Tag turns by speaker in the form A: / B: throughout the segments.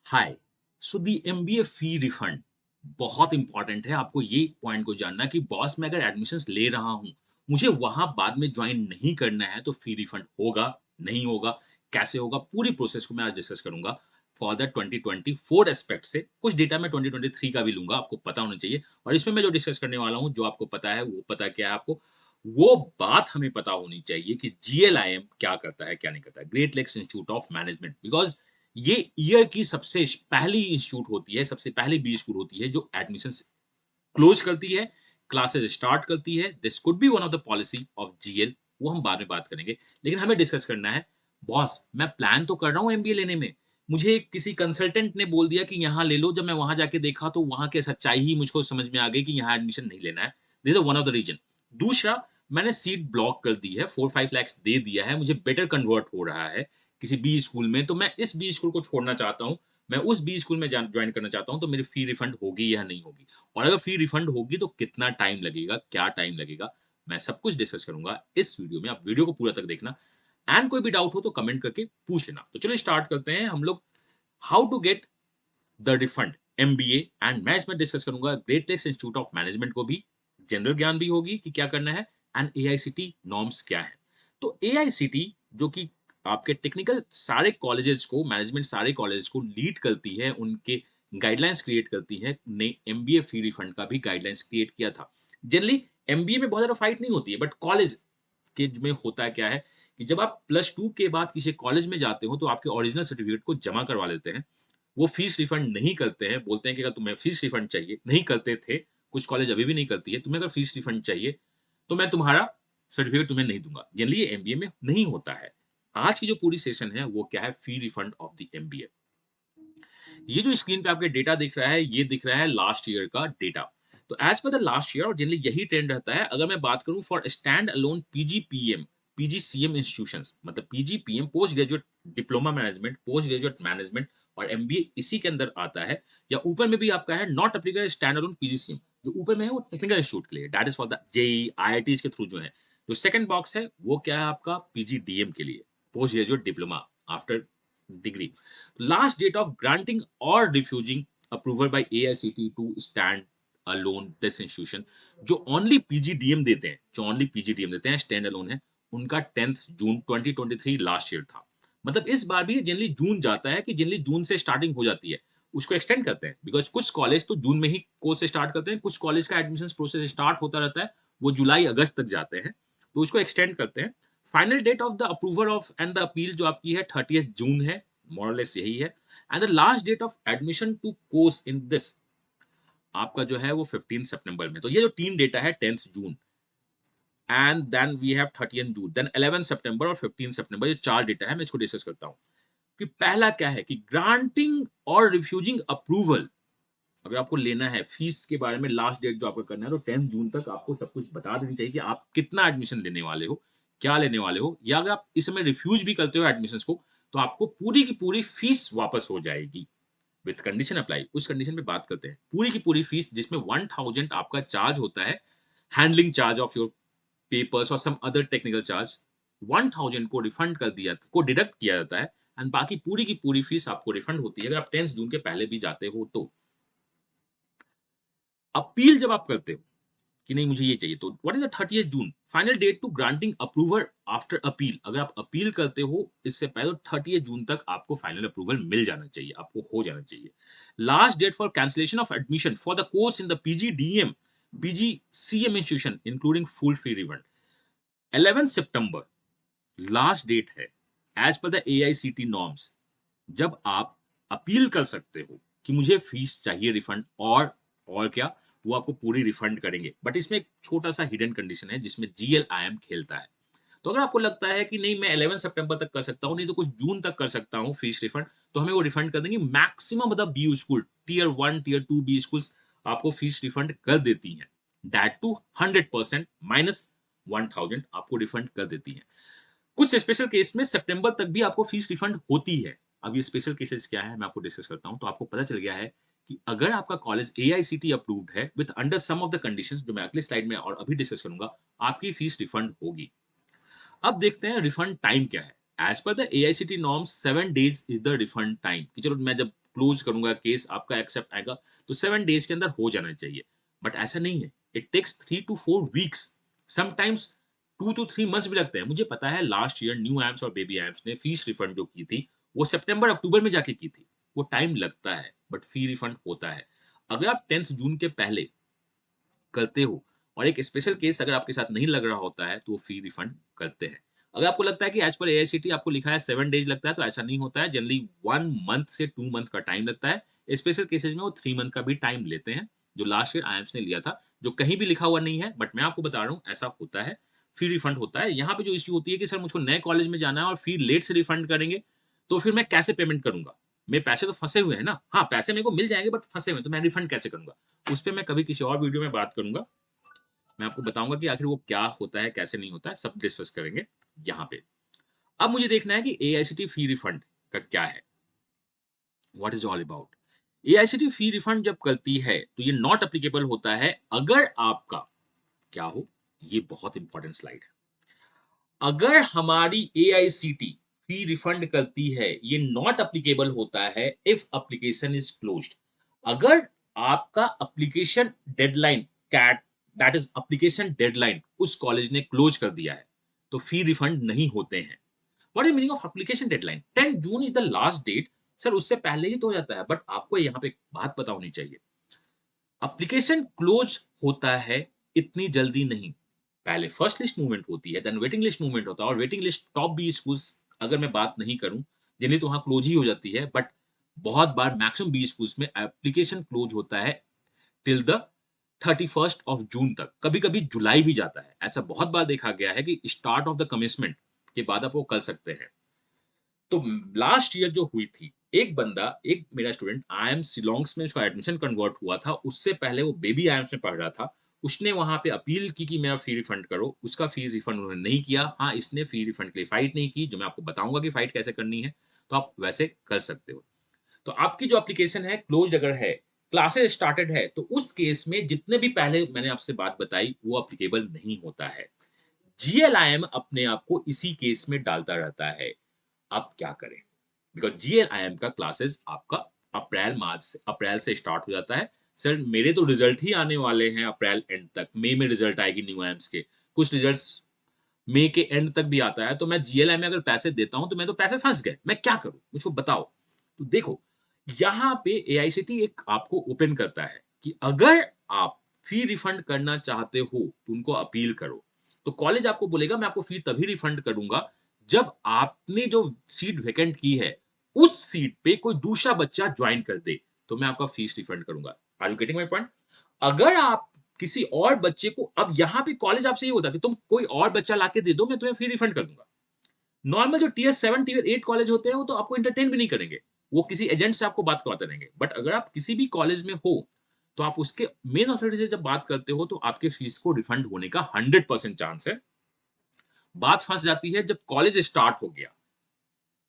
A: हाय। सो दी MBA फी refund बहुत important है। आपको ये पॉइंट को जानना कि बॉस मैं अगर एडमिशंस ले रहा हूँ, मुझे वहां बाद में ज्वाइन नहीं करना है तो फी रिफंड होगा, नहीं होगा, कैसे होगा, पूरी प्रोसेस को मैं आज डिस्कस करूंगा। फॉर द 2024 एस्पेक्ट से कुछ डेटा मैं 2023 का भी लूंगा, आपको पता होना चाहिए। और इसमें मैं जो डिस्कस करने वाला हूँ, जो आपको पता है वो पता क्या है आपको, वो बात हमें पता होनी चाहिए कि जीएलआईएम क्या करता है क्या नहीं करता है, Great Lakes Institute of Management. Because ये ईयर की सबसे पहली इंस्टीट्यूट होती है, सबसे पहली बी स्कूल होती है जो एडमिशंस क्लोज करती है, क्लासेस स्टार्ट करती है। This could be one of the policy of GL, वो हम बाद में बात करेंगे। लेकिन हमें डिस्कस करना है, बॉस मैं प्लान तो कर रहा हूँ एमबीए लेने में, मुझे किसी कंसल्टेंट ने बोल दिया कि यहाँ ले लो। जब मैं वहां जाके देखा तो वहां की सच्चाई ही मुझको समझ में आ गई कि यहाँ एडमिशन नहीं लेना है। This is one of the reason. दूसरा, मैंने सीट ब्लॉक कर दी है, 4-5 लाख दे दिया है, मुझे बेटर कन्वर्ट हो रहा है किसी बी स्कूल में, तो मैं इस बी स्कूल को छोड़ना चाहता हूँ, मैं उस बी स्कूल में ज्वाइन करना चाहता हूँ। तो मेरी फी रिफंड होगी या नहीं होगी, और अगर फी रिफंड होगी तो कितना टाइम लगेगा, क्या टाइम लगेगा, मैं सब कुछ डिस्कस करूंगा इस वीडियो में। आप वीडियो को पूरा तक देखना, एंड कोई भी डाउट हो तो कमेंट करके पूछ लेना। तो चलिए स्टार्ट करते हैं हम लोग। How to get the refund MBA, and मैं इसमें डिस्कस करूंगा Great Lakes Institute of Management को भी, जनरल ज्ञान भी होगी कि क्या करना है, एंड एआईसीटी नॉर्म्स क्या है। तो एआईसीटी जो कि आपके टेक्निकल सारे कॉलेजेस को, मैनेजमेंट सारे कॉलेजेस को लीड करती है, उनके गाइडलाइंस क्रिएट करती है, ने एमबीए फी रिफंड का भी गाइडलाइंस क्रिएट किया था। जनरली एमबीए में बहुत ज्यादा फाइट नहीं होती है, बट कॉलेज के में होता क्या है कि जब आप +2 के बाद किसी कॉलेज में जाते हो तो आपके ओरिजिनल सर्टिफिकेट को जमा करवा लेते हैं। वो फीस रिफंड नहीं करते हैं, बोलते हैं कि अगर तुम्हें फीस रिफंड चाहिए, नहीं करते थे, कुछ कॉलेज अभी भी नहीं करती है, तुम्हें अगर फीस रिफंड चाहिए तो मैं तुम्हारा सर्टिफिकेट तुम्हें नहीं दूंगा। जनरली ये एमबीए में नहीं होता है। आज की जो पूरी सेशन है वो क्या है, फी रिफंड ऑफ द एमबीए। ये जो स्क्रीन पे आपके डेटा दिख रहा है, ये दिख रहा है लास्ट ईयर का डेटा। तो as per the last year, और जनरली यही ट्रेंड रहता है। अगर मैं बात करूं for standalone PGPM, PGCM institutions, मतलब PGPM post graduate diploma management, post graduate management, और एमबीए इसी के अंदर आता है। या ऊपर में भी आपका है not applicable standalone PGCM, जो ऊपर में है वो टेक्निकल इंस्टीट्यूट के लिए, that is for the JEE IITs के थ्रू जो है। जो सेकंड बॉक्स है वो क्या है आपका, पीजीडीएम के लिए, post graduate diploma after degree. Last date of granting or refusing approval by AICTE to stand alone this institution, जो ओनली पीजीडीएम देते हैं, जो ओनली पीजीडीएम देते हैं, स्टैंड अलोन है, उनका 10 जून 2023 लास्ट ईयर था। मतलब इस बार भी जनरली जून जाता है, कि जनरली जून से स्टार्टिंग हो जाती है, उसको एक्सटेंड करते हैं। बिकॉज कुछ कॉलेज तो जून में ही कोर्स स्टार्ट करते हैं, कुछ कॉलेज का एडमिशन प्रोसेस स्टार्ट होता रहता है, वो जुलाई अगस्त तक जाते हैं, तो उसको एक्सटेंड करते हैं। Final date of the approval of and the appeal जो आपकी है 30 जून है, मोरलेस यही है। And the last date of admission to course in this आपका जो है वो 15 सितंबर में। तो ये जो तीन डेटा है, 10 June and then we have 30 June, then 11 सितंबर और 15 सितंबर, ये चार डेटा है। मैं इसको डिस्कस करता हूं कि पहला क्या है कि ग्रांटिंग और रिफ्यूजिंग अप्रूवल। अगर आपको लेना है फीस के बारे में, लास्ट डेट जो आपका करना है, तो 10 जून तक आपको सब कुछ बता देनी चाहिए कि आप कितना एडमिशन लेने वाले हो, क्या लेने वाले हो। या अगर आप इस समय रिफ्यूज भी करते हो एडमिशन को, तो आपको पूरी की पूरी फीस वापस हो जाएगी, विथ कंडीशन अप्लाई। उस कंडीशन पे बात करते हैं। पूरी की पूरी फीस, जिसमें 1000 आपका चार्ज होता है, handling charge of your papers और सम अदर टेक्निकल चार्ज, 1000 को रिफंड कर दिया, को डिडक्ट किया जाता है, एंड बाकी पूरी की पूरी फीस आपको रिफंड होती है अगर आप 10 जून के पहले भी जाते हो तो। अपील जब आप करते हो कि नहीं मुझे ये चाहिए, तो what is the 30 June final date to granting approval after appeal. अगर आप अपील करते हो इससे पहले, तो 30 जून तक आपको फाइनल अप्रूवल मिल जाना चाहिए, आपको हो जाना चाहिए। Last date for cancellation of admission for the course in the PGDM, PGCM institution including full fee refund, 11 सितंबर लास्ट डेट है as per the AICTE norms. जब आप अपील कर सकते हो कि मुझे फीस चाहिए रिफंड, और क्या, वो आपको पूरी रिफंड करेंगे। बट इसमें एक छोटा सा हिडन कंडीशन है जिसमें जीएलआईएम खेलता है। तो अगर आपको लगता है कि नहीं मैं 11 सितंबर तक कर सकता हूँ, नहीं तो कुछ जून तक कर सकता हूँ फीस रिफंड, तो हमें वो रिफंड कर देंगे। मैक्सिमम मतलब B school, tier 1 tier 2 B school आपको फीस रिफंड कर देती हैं, दैट टू 100% -1000 आपको रिफंड कर देती हैं। कुछ स्पेशल केस में सितंबर तक भी आपको फीस रिफंड होती है। अब ये स्पेशल केसेस क्या है मैं आपको डिस्कस करता हूं। तो आपको पता चल गया है कि अगर आपका कॉलेज एआईसीटी अप्रूव्ड है with under some of the conditions, जो मैं अगले स्लाइड में और अभी डिस्कस करूंगा, आपकी फीस रिफंड होगी। अब देखते हैं रिफंड टाइम क्या है। As per the AICTE norms 7 days is the refund time. कि चलो मैं जब क्लोज करूंगा केस, आपका एक्सेप्ट आएगा तो 7 डेज के अंदर हो जाना चाहिए। बट ऐसा नहीं है, it takes 3 to 4 weeks, sometimes 2 to 3 months भी लगते हैं। मुझे पता है लास्ट ईयर न्यू एम्स और बेबी एम्स ने फीस रिफंड जो की थी वो सितंबर अक्टूबर में जाके की थी। वो टाइम लगता है बट फी रिफंड होता है। अगर आप 10th जून के पहले करते हो और एक स्पेशल केस अगर आपके साथ नहीं लग रहा होता है तो वो फी रिफंड करते हैं। अगर आपको लगता है कि एज पर एआईसीटी आपको लिखा है 7 डेज लगता है तो ऐसा नहीं होता है। जनरली 1 मंथ से 2 मंथ का टाइम लगता है। स्पेशल केसेज में वो 3 मंथ का भी टाइम लेते हैं, जो लास्ट ईयर आईएम्स ने लिया था, जो कहीं भी लिखा हुआ नहीं है। बट मैं आपको बता रहा हूँ ऐसा होता है, फी रिफंड होता है। यहाँ पे जो इश्यू होती है कि सर मुझको नए कॉलेज में जाना है और फी लेट से रिफंड करेंगे तो फिर मैं कैसे पेमेंट करूंगा? मेरे पैसे तो फंसे हुए हैं ना। हाँ, पैसे मेरे को मिल जाएंगे बट फंसे हुए हैं, तो मैं रिफंड कैसे करूंगा? उस पर मैं कभी किसी और वीडियो में बात करूंगा। मैं आपको बताऊंगा कि आखिर वो क्या होता है, कैसे नहीं होता है, सब डिस्कस करेंगे यहाँ पे। अब मुझे देखना है कि एआईसीटी फी रिफंड का क्या है, what is all about. AICT fee refund जब करती है तो ये नॉट एप्लीकेबल होता है अगर आपका क्या हो, ये बहुत इंपॉर्टेंट स्लाइड है। अगर हमारी एआईसीटी फी रिफंड करती है, ये नॉट एप्लीकेबल होता है इफ एप्लीकेशन इज क्लोज्ड। अगर आपका application deadline, CAT that is application deadline, उस कॉलेज ने क्लोज कर दिया है तो फी रिफंड नहीं होते हैं। What is meaning of application deadline? 10 June is the last date. Sir उससे पहले ही तो हो जाता है, बट आपको यहाँ पे एक बात पता होनी चाहिए, एप्लीकेशन क्लोज होता है इतनी जल्दी नहीं। पहले फर्स्ट लिस्ट मूवमेंट होती है, देन वेटिंग लिस्ट मूवमेंट होता है, और वेटिंग लिस्ट टॉप 20 स्कूल्स अगर मैं बात नहीं करूं, जनरली तो वहां क्लोज ही हो जाती है, बट बहुत बार मैक्सिमम 20 स्कूल्स में एप्लीकेशन क्लोज होता है till the 31st of June तक। कभी कभी जुलाई भी जाता है। ऐसा बहुत बार देखा गया है कि स्टार्ट ऑफ द कमिटमेंट के बाद आप वो कर सकते हैं। तो लास्ट ईयर जो हुई थी, एक बंदा, एक मेरा स्टूडेंट आईएम शिलोंग्स में उसका एडमिशन कन्वर्ट हुआ था, उससे पहले वो बेबी आईएम्स में पढ़ रहा था। उसने वहां पे अपील की कि मेरा फी रिफंड करो, उसका फी रिफंड उन्होंने नहीं किया। हाँ, इसने फी रिफंड के लिए फाइट नहीं की, जो मैं आपको बताऊंगा कि फाइट कैसे करनी है, तो आप वैसे कर सकते हो। तो आपकी जो एप्लीकेशन है क्लोज अगर है, क्लासेस स्टार्टेड है, तो उस केस में जितने भी पहले मैंने आपसे बात बताई वो एप्लीकेबल नहीं होता है। जीएलआईएम अपने आप को इसी केस में डालता रहता है। आप क्या करें? बिकॉज जीएलआईएम का क्लासेस आपका अप्रैल से स्टार्ट हो जाता है। सर मेरे तो रिजल्ट ही आने वाले हैं अप्रैल एंड तक, मई में रिजल्ट आएगी न्यू एम्स के, कुछ रिजल्ट्स मई के एंड तक भी आता है, तो मैं जीएलआई में अगर पैसे देता हूं तो मैं तो पैसे फंस गए, मैं क्या करूं, मुझको बताओ। तो देखो, यहाँ पे एआईसीटी एक आपको ओपन करता है कि अगर आप फी रिफंड करना चाहते हो तो उनको अपील करो। तो कॉलेज आपको बोलेगा मैं आपको फी तभी रिफंड करूंगा जब आपने जो सीट वैकेंट की है उस सीट पे कोई दूसरा बच्चा ज्वाइन कर दे, तो मैं आपका फीस रिफंड करूंगा। Are you getting my point? अगर आप किसी और बच्चे को, अब यहाँ पे कॉलेज आपसे ये होता है कि तुम कोई और बच्चा लाके दे दो, मैं तुम्हें फी रिफंड कर दूंगा। नॉर्मल जो टीयर 7 टीयर 8 कॉलेज होते हैं वो तो आपको एंटरटेन भी नहीं करेंगे, वो किसी एजेंट से आपको बात करवाते रहेंगे। बट अगर आप किसी भी कॉलेज में हो तो आप उसके मेन अथॉरिटी से जब बात करते हो तो आपके फीस को रिफंड होने का 100% चांस है। बात फंस जाती है जब कॉलेज स्टार्ट हो गया,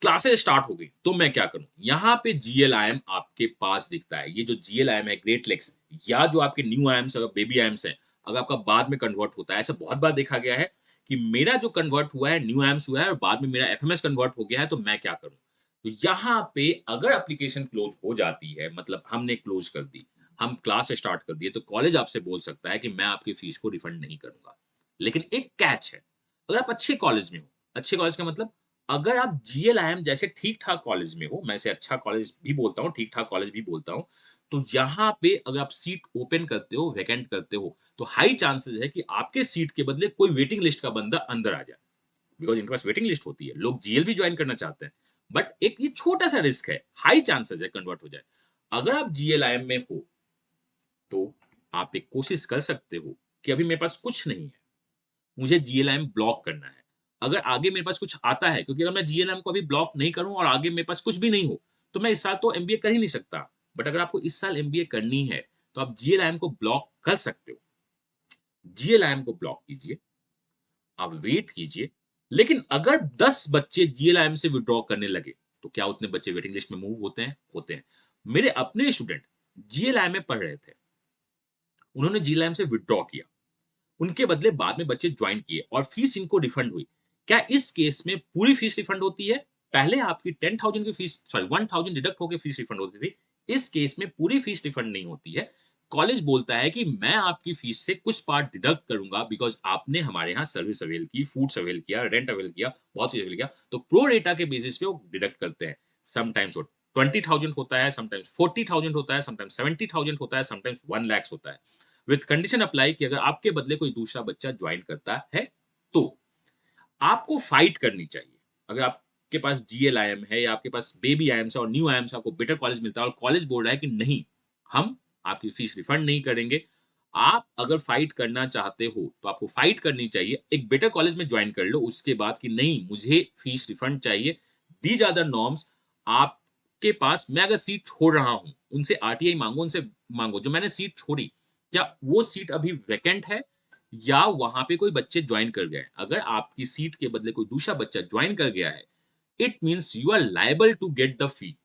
A: क्लासेस स्टार्ट हो गई, तो मैं क्या करूं? यहाँ पे जीएलआईएम आपके पास दिखता है। ये जो जीएलआईएम है, ग्रेट लेक्स, या जो आपके न्यू आईएम्स अगर बेबी आईएम्स हैं, अगर आपका बाद में कन्वर्ट होता है, ऐसा बहुत बार देखा गया है कि मेरा जो कन्वर्ट हुआ है न्यू आईएम्स हुआ है और बाद में मेरा एफएमएस कन्वर्ट हो गया है, तो मैं क्या करूं? तो यहाँ पे अगर एप्लीकेशन क्लोज हो जाती है, मतलब हमने क्लोज कर दी, हम क्लास स्टार्ट कर दिए, तो कॉलेज आपसे बोल सकता है कि मैं आपकी फीस को रिफंड नहीं करूंगा। लेकिन एक कैच है, अगर आप अच्छे कॉलेज में हो, अच्छे कॉलेज का मतलब अगर आप जीएलआईएम जैसे ठीक-ठाक कॉलेज में हो, मैं इसे अच्छा कॉलेज भी बोलता हूँ, ठीक-ठाक कॉलेज भी बोलता हूँ, तो यहाँ पे अगर आप सीट ओपन करते हो, वैकेंट करते हो, तो हाई चांसेस है कि आपके सीट के बदले कोई वेटिंग लिस्ट का बंदा अंदर आ जाए। बिकॉज़ इनके पास वेटिंग लिस्ट होती है, लोग जीएल भी जॉइन करना चाहते हैं। बट एक ये छोटा-सा रिस्क है, हाई चांसेस है कन्वर्ट हो जाए। अगर आप जीएलआईएम में हो, तो आप एक कोशिश कर सकते हो कि अभी मेरे पास कुछ नहीं है, मुझे जीएलआईएम ब्लॉक करना है। अगर आगे मेरे पास कुछ आता है, क्योंकि अगर मैं जीएलआईएम को अभी ब्लॉक नहीं करूँ और आगे मेरे पास कुछ भी नहीं हो, तो मैं इस साल तो एमबीए कर ही नहीं सकता। बट अगर आपको इस साल एमबीए करनी है, तो आप जीएलआईएम को ब्लॉक कर सकते हो। जीएलआईएम को ब्लॉक कीजिए, आप वेट कीजिए। लेकिन अगर 10 बच्चे जीएलआईएम से विथड्रॉ करने लगे, तो क्या उतने बच्चे वेटिंग लिस्ट में मूव होते हैं? होते हैं। मेरे अपने स्टूडेंट जीएलआईएम में पढ़ रहे थे, उन्होंने जीएलआईएम से विथड्रॉ किया। उनके बदले बाद में बच्चे ज्वाइन किए और फीस इनको रिफंड हुई। क्या इस केस में पूरी फीस रिफंड होती है? पहले आपकी 10,000 की फीस, सॉरी 1,000 डिडक्ट होके फीस रिफंड होती थी। इस केस में पूरी फीस रिफंड नहीं होती है। कॉलेज बोलता है कि मैं आपकी फीस से कुछ पार्ट डिडक्ट करूँगा बिकॉज़ आपने हमारे यहाँ सर्विस अवेल की, फूड्स अवेल किया, रेंट अवेल किया, बहुत चीज़ अवेल किया। तो प्रो रेटा के बेसिस पे वो डिडक्ट करते हैं। समटाइम्स वो 20,000 होता है, समटाइम्स 40,000 होता है, समटाइम्स 70,000 होता है, समटाइम्स 1 लाख होता है। विथ कंडीशन अप्लाई कि अगर आपके बदले कोई दूसरा बच्चा जॉइन करता है तो। आपको फाइट करनी चाहिए। अगर आपके पास जीएलआईएम है या आपके पास बेबी आईएम्स है और न्यू आईएम्स आपको बेटर कॉलेज मिलता है और कॉलेज बोल रहा है कि नहीं, हम आपकी फीस रिफंड नहीं करेंगे। आप अगर फाइट करना चाहते हो, तो आपको फाइट करनी चाहिए। एक बेटर कॉलेज में जॉइन कर लो उसके बाद कि नहीं, मुझे फीस रिफंड चाहिए। These are the norms. आपके पास मैं अगर सीट छोड़ रहा हूँ, उनसे आरटीआई माँगो, उनसे माँगो जो मैंने सीट छोड़ी, क्या वो सीट अभी वैकेंट है या वहाँ पे कोई बच्चे जॉइन कर गए हैं। अगर आपकी सीट के बदले कोई दूसरा बच्चा जॉइन कर गया है, it means you are liable to get the fee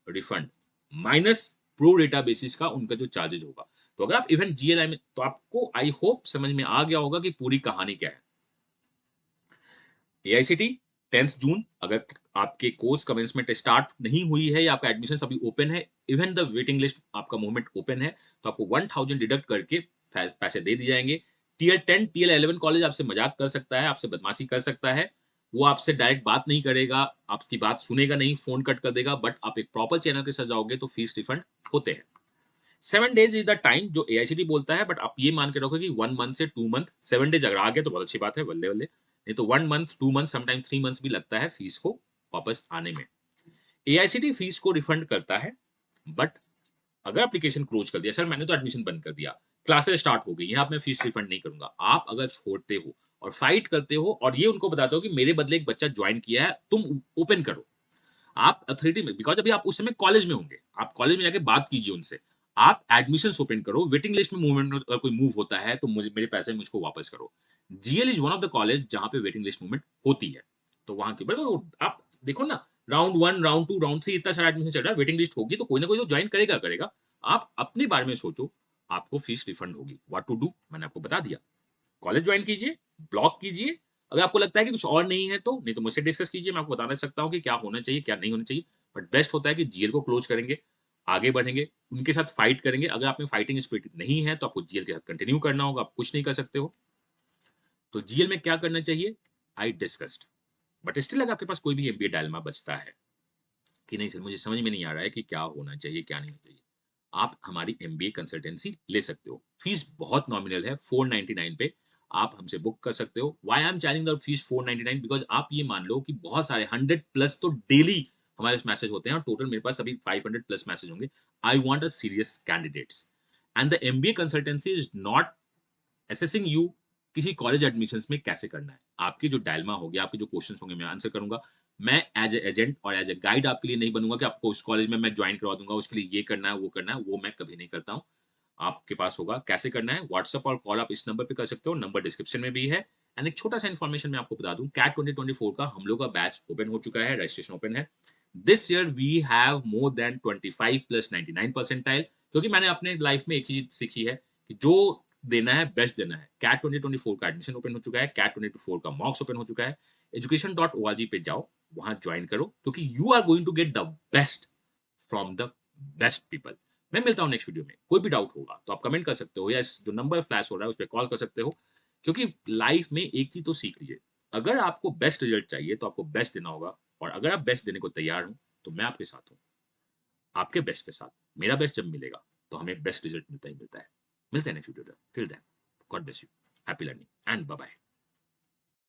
A: refund minus pro rata basis का उनका जो चार्जेज़ होगा। तो अगर आप इवन जीएलआई में, तो आपको आई होप समझ में आ गया होगा कि पूरी कहानी क्या है। एआईसीटी 10th जून, अगर आपके कोर्स कमेंसमेंट स्टार्ट नहीं हुई है या आपका एडमिशन्स अभी ओपन है, इवन द वेटिंग लिस्ट आपका मूवमेंट ओपन है, तो आपको 1000 डिडक्ट करके पैसे दे दिए जाएँगे। टियर 10, टियर 11 कॉलेज आपसे मज़ाक कर सकता है, आपसे बदमाशी कर सकता है। वो आपसे डायरेक्ट बात नहीं करेगा, आपकी बात सुनेगा नहीं, फ़ोन कट कर देगा, बट आप एक प्रॉपर चैनल के साथ जाओगे तो फीस रिफंड होते हैं। 7 डेज़ इज़ द टाइम जो एआईसीटी बोलता है, बट आप ये मान के रखो कि 1 मंथ से 2 मंथ, 7 डेज़ अगर आ गए तो बहुत अच्छी बात है, बल्ले-बल्ले। नहीं तो 1 मंथ, 2 मंथ, समटाइम 3 मंथ्स भी लगता है फीस को वापस आने में। एआईसीटी फीस को रिफंड करता है, बट अगर एप्लीकेशन क्लोज़ कर दिया, सर मैंने तो एडमिशन बंद कर दिया, क्लासेस स्टार्ट हो गई, यहाँ मैं फीस रिफंड नहीं करूँगा। आप अगर छोड़ते हो और फाइट करते हो और ये उनको बताते हो कि मेरे बदले एक बच्चा जॉइन किया है, तुम ओपन करो। आप अथॉरिटी में, बिकॉज़ अभी आप उस समय कॉलेज में होंगे। आप कॉलेज में जाके बात कीजिए उनसे। आप एडमिशन्स ओपन करो, वेटिंग लिस्ट में मूवमेंट अगर कोई मूव होता है तो मुझे मेरे पैसे मुझको वापस करो। GL is one of the college जहाँ पे वेटिंग लिस्ट मूवमेंट होती है। तो वहाँ की, बट वो आप देखो ना, राउंड 1, राउंड 2, राउंड 3 इतना सारा एडमिशन चल रहा है, वेटिंग लिस्ट होगी तो कोई ना कोई तो जॉइन करेगा करेगा। आप अपने बारे में सोचो, आपको फीस रिफंड होगी। व्हाट टू डू मैंने आपको बता दिया। कॉलेज जॉइन कीजिए, ब्लॉक कीजिए। अगर आपको लगता है कि कुछ और नहीं है तो, नहीं तो मुझसे डिस्कस कीजिए, मैं आपको बता सकता हूँ कि क्या होना चाहिए, क्या नहीं होना चाहिए। बट बेस्ट होता है कि जीएल को क्लोज़ करेंगे, आगे बढ़ेंगे, उनके साथ फाइट करेंगे। अगर आप में फाइटिंग स्पिरिट नहीं है तो आपको जीएल के साथ कंटिन्यू करना होगा, आप कुछ नहीं कर सकते हो। तो जीएल में क्या करना चाहिए? I discussed. बट स्टिल अगर आपके पास कोई भी एमबीए डायलेमा बचता है कि नहीं सर मुझे समझ में नहीं आ रहा है कि क्या होना चाहिए, क्या नहीं होना चाहिए, आप हमारी एमबीए कंसल्टेंसी ले सकते हो। फीस बहुत नॉमिनल है, 499 पे आप हमसे बुक कर सकते हो। Why I am charging the fees 499? Because आप ये मान लो कि बहुत सारे 100 प्लस तो डेली हमारे पास मैसेज होते हैं और टोटल मेरे पास अभी 500 प्लस मैसेज होंगे। I want a serious candidates and the MBA consultancy is not assessing you किसी कॉलेज एडमिशन्स में कैसे करना है। आपकी जो डायलेमा होगी, आपके जो क्वेश्चंस होंगे मैं आंसर करूँगा। मैं एज़ ए एजेंट और एज़ ए गाइड आपके लिए नहीं बनूँगा कि आपको उस कॉलेज में मैं जॉइन करवा दूँगा, उसके लिए ये करना है, वो मैं कभी नहीं करता हूँ। आपके पास होगा कैसे करना है, व्हाट्सएप और कॉल आप इस नंबर पे कर सकते हो, नंबर डिस्क्रिप्शन में भी है। एंड एक छोटा-सा इन्फॉर्मेशन मैं आपको बता दूँ, कैट 2024 का हम लोग का बैच ओपन हो चुका है, रजिस्ट्रेशन ओपन है। This year we have more than 25 plus 99 percentile, क्योंकि मैंने अपने लाइफ में एक ही चीज़ सीखी है कि जो देना है, बेस्ट देना है। कैट 2024 का एडमिशन ओपन हो चुका है, कैट 2024 का मॉक्स ओपन हो चुका है। education.org पे जाओ, वहाँ जॉइन करो क्योंकि you are going to get the best from the best people. मैं मिलता हूँ नेक्स्ट वीडियो में। कोई भी डाउट होगा तो आप कमेंट कर सकते हो या इस जो नंबर फ्लैश हो रहा है उस पे कॉल कर सकते हो। क्योंकि लाइफ में एक चीज़ तो सीख लीजिए, अगर आपको बेस्ट रिजल्ट चाहिए तो आपको बेस्ट देना होगा और अगर आप बेस्ट देने को तैयार हो, तो मैं आपके साथ हूँ। आपके बेस्ट के साथ। मेरा बेस्ट जब मिलेगा, तो हमें बेस्ट रिजल्ट मिलता ही मिलता है। मिलते हैं नेक्स्ट वीडियो तक। Till then, God bless you. Happy learning and bye bye.